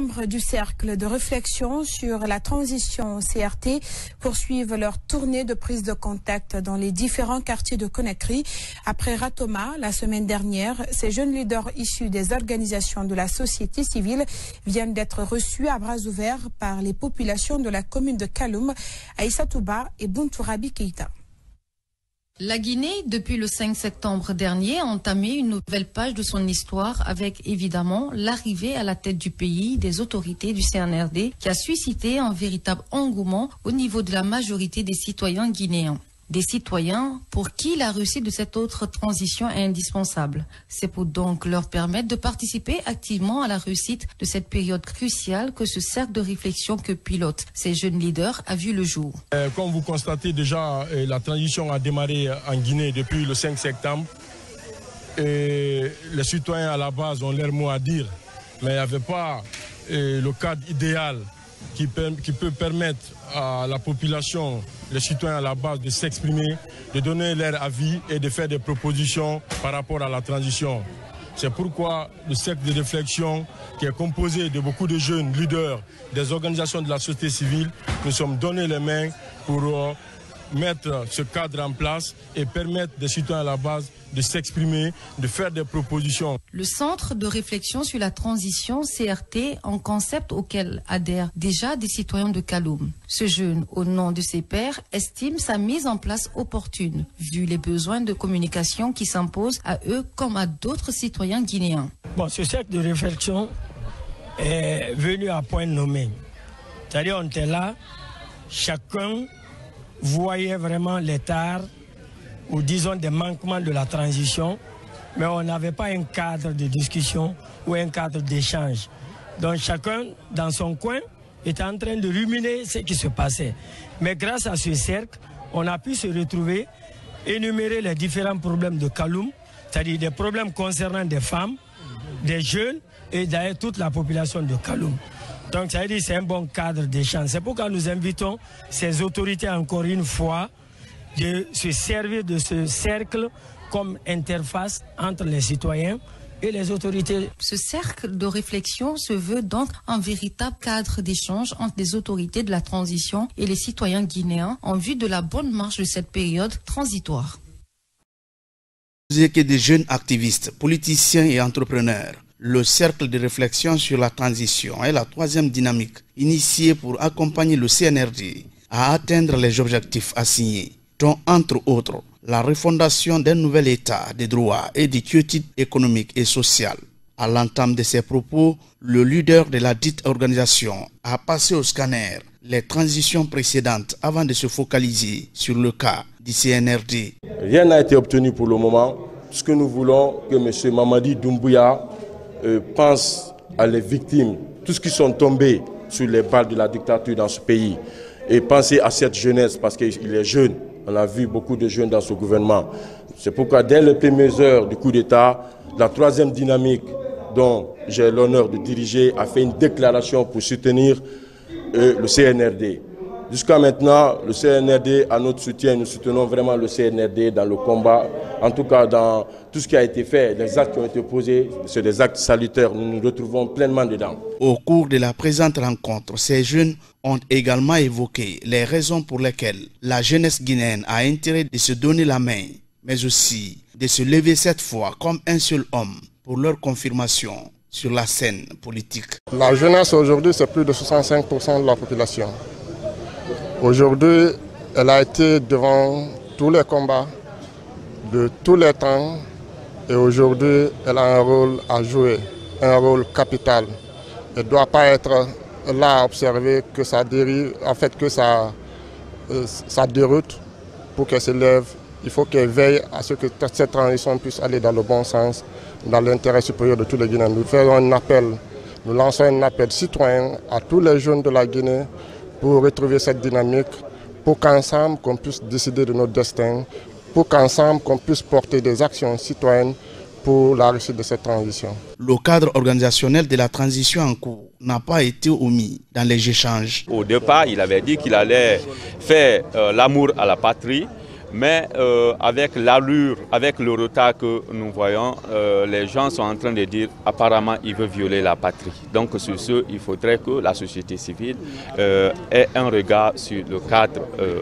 membres du cercle de réflexion sur la transition CRT poursuivent leur tournée de prise de contact dans les différents quartiers de Conakry. Après Ratoma, la semaine dernière, ces jeunes leaders issus des organisations de la société civile viennent d'être reçus à bras ouverts par les populations de la commune de Kaloum, Aïssa Touba et Buntourabi Keïta. La Guinée, depuis le 5 septembre dernier, a entamé une nouvelle page de son histoire avec évidemment l'arrivée à la tête du pays des autorités du CNRD qui a suscité un véritable engouement au niveau de la majorité des citoyens guinéens. Des citoyens pour qui la réussite de cette autre transition est indispensable. C'est pour donc leur permettre de participer activement à la réussite de cette période cruciale que ce cercle de réflexion que pilote ces jeunes leaders a vu le jour. Comme vous constatez déjà, la transition a démarré en Guinée depuis le 5 septembre. Et les citoyens à la base ont leur mot à dire, mais il n'y avait pas le cadre idéal qui peut permettre à la population, les citoyens à la base, de s'exprimer, de donner leur avis et de faire des propositions par rapport à la transition. C'est pourquoi le cercle de réflexion, qui est composé de beaucoup de jeunes leaders des organisations de la société civile, nous sommes donnés les mains pour mettre ce cadre en place et permettre des citoyens à la base de s'exprimer, de faire des propositions. Le centre de réflexion sur la transition CRT, un concept auquel adhèrent déjà des citoyens de Kaloum. Ce jeune, au nom de ses pairs, estime sa mise en place opportune, vu les besoins de communication qui s'imposent à eux comme à d'autres citoyens guinéens. Bon, ce cercle de réflexion est venu à point nommé. C'est-à-dire on était là, chacun voyait vraiment les tares ou disons des manquements de la transition, mais on n'avait pas un cadre de discussion ou un cadre d'échange. Donc chacun, dans son coin, était en train de ruminer ce qui se passait. Mais grâce à ce cercle, on a pu se retrouver, énumérer les différents problèmes de Kaloum, c'est-à-dire des problèmes concernant des femmes, des jeunes et d'ailleurs toute la population de Kaloum. Donc ça veut dire que c'est un bon cadre d'échange. C'est pourquoi nous invitons ces autorités encore une fois de se servir de ce cercle comme interface entre les citoyens et les autorités. Ce cercle de réflexion se veut donc un véritable cadre d'échange entre les autorités de la transition et les citoyens guinéens en vue de la bonne marche de cette période transitoire. Vous êtes des jeunes activistes, politiciens et entrepreneurs. Le cercle de réflexion sur la transition est la troisième dynamique initiée pour accompagner le CNRD à atteindre les objectifs assignés, dont entre autres la refondation d'un nouvel état de droit et de quiétude économique et sociale. À l'entame de ses propos, le leader de la dite organisation a passé au scanner les transitions précédentes avant de se focaliser sur le cas du CNRD. Rien n'a été obtenu pour le moment. Ce que nous voulons que M. Mamadi Doumbouya pense à les victimes, tous qui sont tombés sur les balles de la dictature dans ce pays, et penser à cette jeunesse parce qu'il est jeune. On a vu beaucoup de jeunes dans ce gouvernement. C'est pourquoi dès les premières heures du coup d'État, la troisième dynamique dont j'ai l'honneur de diriger a fait une déclaration pour soutenir le CNRD. Jusqu'à maintenant, le CNRD a notre soutien. Nous soutenons vraiment le CNRD dans le combat. En tout cas, dans tout ce qui a été fait, les actes qui ont été posés, c'est des actes salutaires. Nous nous retrouvons pleinement dedans. Au cours de la présente rencontre, ces jeunes ont également évoqué les raisons pour lesquelles la jeunesse guinéenne a intérêt de se donner la main, mais aussi de se lever cette fois comme un seul homme pour leur confirmation sur la scène politique. La jeunesse aujourd'hui, c'est plus de 65% de la population. Aujourd'hui, elle a été devant tous les combats de tous les temps et aujourd'hui, elle a un rôle à jouer, un rôle capital. Elle ne doit pas être là à observer que ça dérive, en fait que ça déroute pour qu'elle se lève. Il faut qu'elle veille à ce que cette transition puisse aller dans le bon sens, dans l'intérêt supérieur de tous les Guinéens. Nous faisons un appel, nous lançons un appel citoyen à tous les jeunes de la Guinée pour retrouver cette dynamique, pour qu'ensemble qu'on puisse décider de notre destin, pour qu'ensemble qu'on puisse porter des actions citoyennes pour la réussite de cette transition. Le cadre organisationnel de la transition en cours n'a pas été omis dans les échanges. Au départ, il avait dit qu'il allait faire l'amour à la patrie, Mais avec l'allure, avec le retard que nous voyons, les gens sont en train de dire apparemment il veut violer la patrie. Donc sur ce, il faudrait que la société civile ait un regard sur le cadre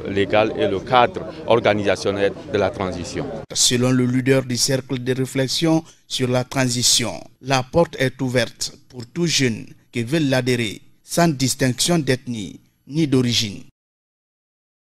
légal et le cadre organisationnel de la transition. Selon le leader du cercle de réflexion sur la transition, la porte est ouverte pour tous jeunes qui veulent l'adhérer, sans distinction d'ethnie ni d'origine.